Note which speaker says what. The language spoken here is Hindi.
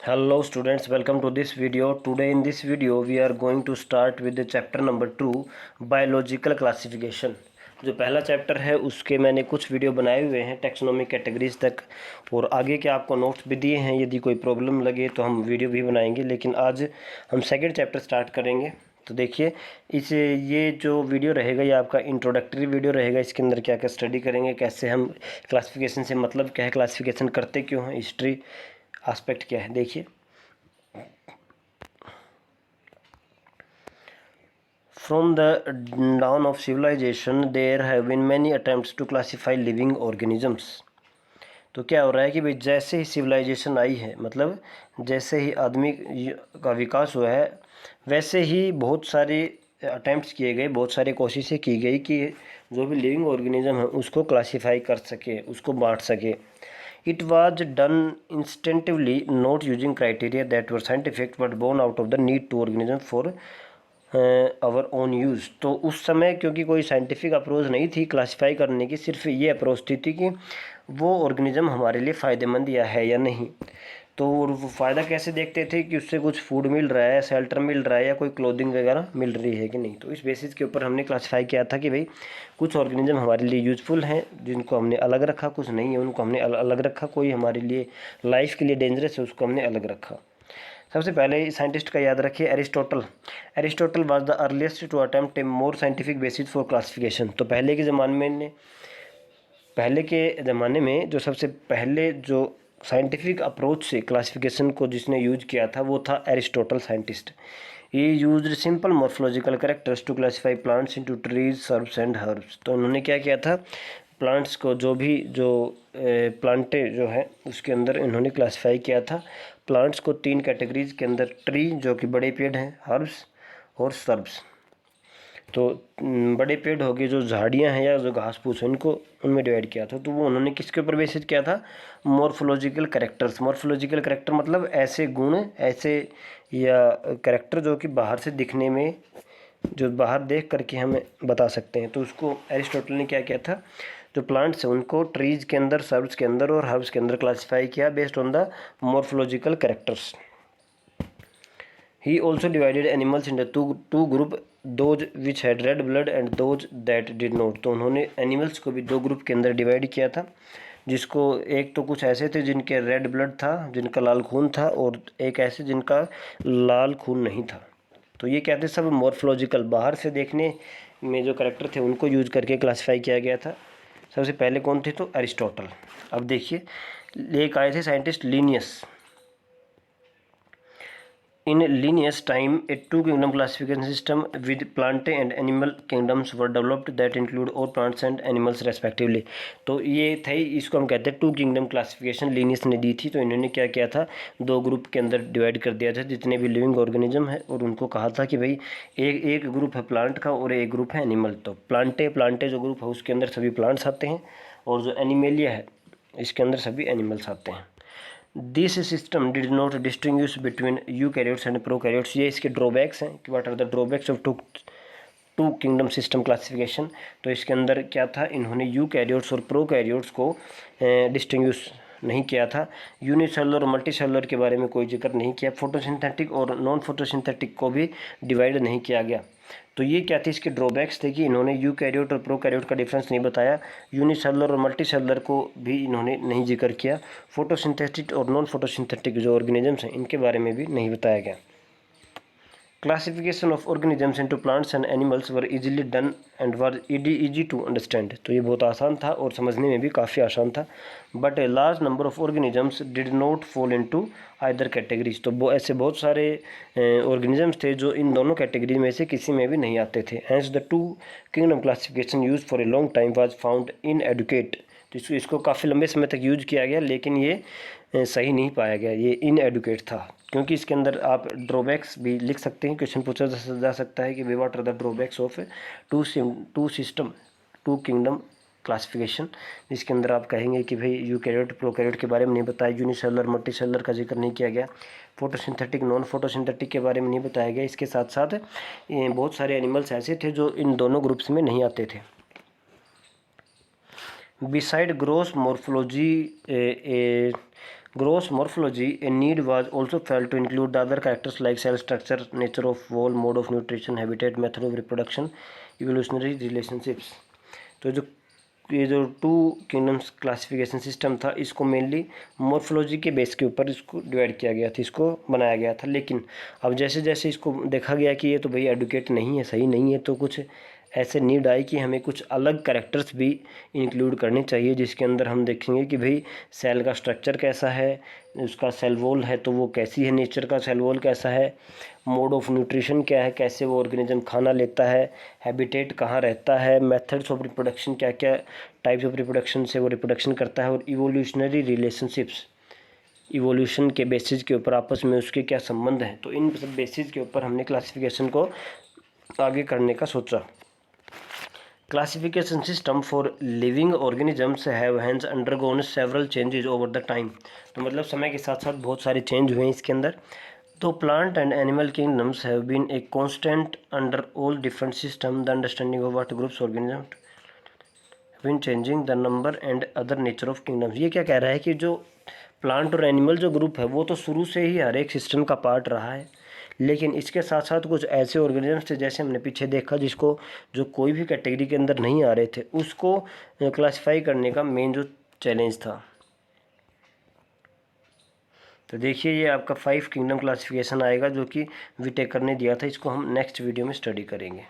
Speaker 1: Hello students, welcome to this video. Today in this video we are going to start with the chapter number 2 biological classification. जो पहला चैप्टर है उसके मैंने कुछ वीडियो बनाए हुए हैं टैक्सोनॉमिक कैटेगरीज तक, और आगे के आपको नोट्स भी दिए हैं। यदि कोई प्रॉब्लम लगे तो हम वीडियो भी बनाएंगे, लेकिन आज हम सेकंड चैप्टर स्टार्ट करेंगे। तो देखिए, ये जो वीडियो रहेगा ये आपका इंट्रोडक्टरी वीडियो रहेगा। इसके अंदर क्या क्या स्टडी करेंगे, कैसे हम क्लासिफिकेशन से मतलब क्या है, क्लासिफिकेशन करते क्यों हैं, हिस्ट्री एस्पेक्ट क्या है। देखिए, from the dawn of civilization there have been many attempts to classify living organisms। तो क्या हो रहा है कि भाई जैसे ही सिविलाइजेशन आई है, मतलब जैसे ही आदमी का विकास हुआ है, वैसे ही बहुत सारे अटैम्प्ट्स किए गए, बहुत सारी कोशिशें की गई कि जो भी लिविंग ऑर्गेनिज्म है उसको क्लासीफाई कर सके, उसको बांट सके। It was done instinctively, not using criteria that were scientific but born out of the need to organism for our own use. तो उस समय क्योंकि कोई साइंटिफिक अप्रोच नहीं थी क्लासीफाई करने की, सिर्फ ये अप्रोच थी कि वो ऑर्गेनिज्म हमारे लिए फ़ायदेमंद या है या नहीं। तो वो फ़ायदा कैसे देखते थे कि उससे कुछ फूड मिल रहा है, शेल्टर मिल रहा है, या कोई क्लोथिंग वगैरह मिल रही है कि नहीं। तो इस बेसिस के ऊपर हमने क्लासीफाई किया था कि भाई कुछ ऑर्गेनिज्म हमारे लिए यूज़फुल हैं जिनको हमने अलग रखा, कुछ नहीं है उनको हमने अलग रखा, कोई हमारे लिए लाइफ के लिए डेंजरस है उसको हमने अलग रखा। सबसे पहले साइंटिस्ट का याद रखिए, Aristotle. Aristotle was the earliest to attempt a more scientific basis for classification. तो पहले के ज़माने में जो सबसे पहले जो साइंटिफिक अप्रोच से क्लासिफिकेशन को जिसने यूज किया था वो था एरिस्टोटल साइंटिस्ट। ये used simple morphological characters to classify plants into trees, shrubs and herbs. तो उन्होंने क्या किया था, प्लांट्स को जो प्लांटे जो है उसके अंदर इन्होंने क्लासीफाई किया था। प्लांट्स को 3 कैटेगरीज के अंदर, ट्री जो कि बड़े पेड़ हैं, हर्ब्स और सर्ब्स। तो बड़े पेड़ हो गए जो झाड़ियाँ हैं या जो घास फूस है, उनको उनमें डिवाइड किया था। तो वो उन्होंने किसके ऊपर बेसिस किया था, मॉर्फोलॉजिकल कैरेक्टर्स। मॉर्फोलॉजिकल कैरेक्टर मतलब ऐसे गुण, ऐसे या कैरेक्टर जो कि बाहर से दिखने में, जो बाहर देख करके हमें बता सकते हैं। तो उसको एरिस्टोटल ने क्या किया था, जो प्लांट्स हैं उनको ट्रीज के अंदर, सर्ब्स के अंदर और हर्ब्स के अंदर क्लासीफाई किया based on the morphological characters. He also divided animals into two group, those which had red blood and those that did not। तो उन्होंने एनिमल्स को भी 2 ग्रुप के अंदर डिवाइड किया था, जिसको एक तो कुछ ऐसे थे जिनके रेड ब्लड था, जिनका लाल खून था, और एक ऐसे जिनका लाल खून नहीं था। तो ये कहते सब मॉर्फोलॉजिकल, बाहर से देखने में जो करेक्टर थे उनको यूज करके क्लासीफाई किया गया था। सबसे पहले कौन थे, तो एरिस्टोटल। अब देखिए, एक आए थे scientist Linnaeus. In Linnaeus' time, a two-kingdom classification system with plant and animal kingdoms were developed that include all plants and animals respectively। तो ये थे, इसको हम कहते हैं टू किंगडम क्लासिफिकेशन, लीनियस ने दी थी। तो इन्होंने क्या किया था, 2 ग्रुप के अंदर डिवाइड कर दिया था जितने भी लिविंग ऑर्गेनिज्म है, और उनको कहा था कि भाई एक ग्रुप है प्लांट का और एक ग्रुप है एनिमल। तो प्लांटे जो ग्रुप है उसके अंदर सभी प्लांट्स आते हैं, और जो एनिमेलिया है इसके अंदर सभी एनिमल्स आते हैं। This system did not distinguish between eukaryotes and prokaryotes. ये इसके ड्रॉबैक्स हैं कि what are the drawbacks of two kingdom system classification. तो इसके अंदर क्या था, इन्होंने यूकैरियोट्स और प्रोकैरियोट्स को डिस्टिंग्विश नहीं किया था। यूनिसेलुलर और मल्टीसेलुलर के बारे में कोई जिक्र नहीं किया। फोटोसिंथेटिक और नॉन फोटोसिंथेटिक को भी डिवाइड नहीं किया गया। तो ये क्या थे, इसके ड्रॉबैक्स थे कि इन्होंने यूकैरियोट और प्रोकैरियोट का डिफरेंस नहीं बताया। यूनिसेलुलर और मल्टीसेलुलर को भी इन्होंने नहीं जिक्र किया। फोटोसिंथेटिक और नॉन फोटोसिंथेटिक जो ऑर्गेनिजम्स हैं इनके बारे में भी नहीं बताया गया। Classification of organisms into plants and animals were easily done and were easy to understand. तो ये बहुत आसान था और समझने में भी काफ़ी आसान था। But a large number of organisms did not fall into either categories. तो वो ऐसे बहुत सारे ऑर्गेनिजम्स थे जो इन दोनों कैटेगरी में से किसी में भी नहीं आते थे। Hence the two kingdom classification use for a long time was found inadequate. तो इसको काफ़ी लंबे समय तक यूज किया गया, लेकिन ये सही नहीं पाया गया, ये इनएडुकेट था। क्योंकि इसके अंदर आप ड्रॉबैक्स भी लिख सकते हैं, क्वेश्चन पूछा जा सकता है कि वे what are the drawbacks of two kingdom classification. जिसके अंदर आप कहेंगे कि भाई यूकैरियोट प्रोकैरियोट के बारे में नहीं बताया, यूनिसेलुलर मल्टीसेलुलर का जिक्र नहीं किया गया, फोटोसिंथेटिक नॉन फोटोसिंथेटिक के बारे में नहीं बताया गया। इसके साथ साथ बहुत सारे एनिमल्स ऐसे थे जो इन दोनों ग्रुप्स में नहीं आते थे। Beside gross morphology Gross morphology, a need was also felt to include the other characters like cell structure, nature of wall, mode of nutrition, habitat, method of reproduction, evolutionary relationships. तो ये जो टू किंगडम्स क्लासिफिकेशन सिस्टम था, इसको मेनली मॉर्फोलॉजी के बेस के ऊपर इसको डिवाइड किया गया था, इसको बनाया गया था। लेकिन अब जैसे जैसे इसको देखा गया कि ये तो भाई एडुकेट नहीं है, सही नहीं है, तो कुछ ऐसे नीड आई कि हमें कुछ अलग कैरेक्टर्स भी इंक्लूड करने चाहिए, जिसके अंदर हम देखेंगे कि भाई सेल का स्ट्रक्चर कैसा है, उसका सेल वॉल है तो वो कैसी है, नेचर का सेल वॉल कैसा है, मोड ऑफ न्यूट्रिशन क्या है, कैसे वो ऑर्गेनिज्म खाना लेता है, हैबिटेट कहाँ रहता है, मेथड्स ऑफ रिप्रोडक्शन, क्या क्या टाइप्स ऑफ रिप्रोडक्शन से वो रिप्रोडक्शन करता है, और इवोल्यूशनरी रिलेशनशिप्स, इवोल्यूशन के बेसिस के ऊपर आपस में उसके क्या संबंध हैं। तो इन सब बेसिस के ऊपर हमने क्लासिफिकेशन को आगे करने का सोचा। Classification system for living organisms have hence undergone several changes over the time। तो मतलब समय के साथ साथ बहुत सारे चेंज हुए हैं इसके अंदर। तो plant and animal kingdoms have been a constant under all different system. The understanding of what groups organism been changing the number and other nature of kingdoms. ये क्या कह रहा है कि जो प्लांट और एनिमल जो ग्रुप है वो तो शुरू से ही हर एक सिस्टम का पार्ट रहा है, लेकिन इसके साथ साथ कुछ ऐसे ऑर्गेनिजम्स थे, जैसे हमने पीछे देखा, जिसको जो कोई भी कैटेगरी के अंदर नहीं आ रहे थे, उसको क्लासिफाई करने का मेन जो चैलेंज था। तो देखिए ये आपका 5 किंगडम क्लासिफिकेशन आएगा जो कि विटेकर ने दिया था। इसको हम नेक्स्ट वीडियो में स्टडी करेंगे।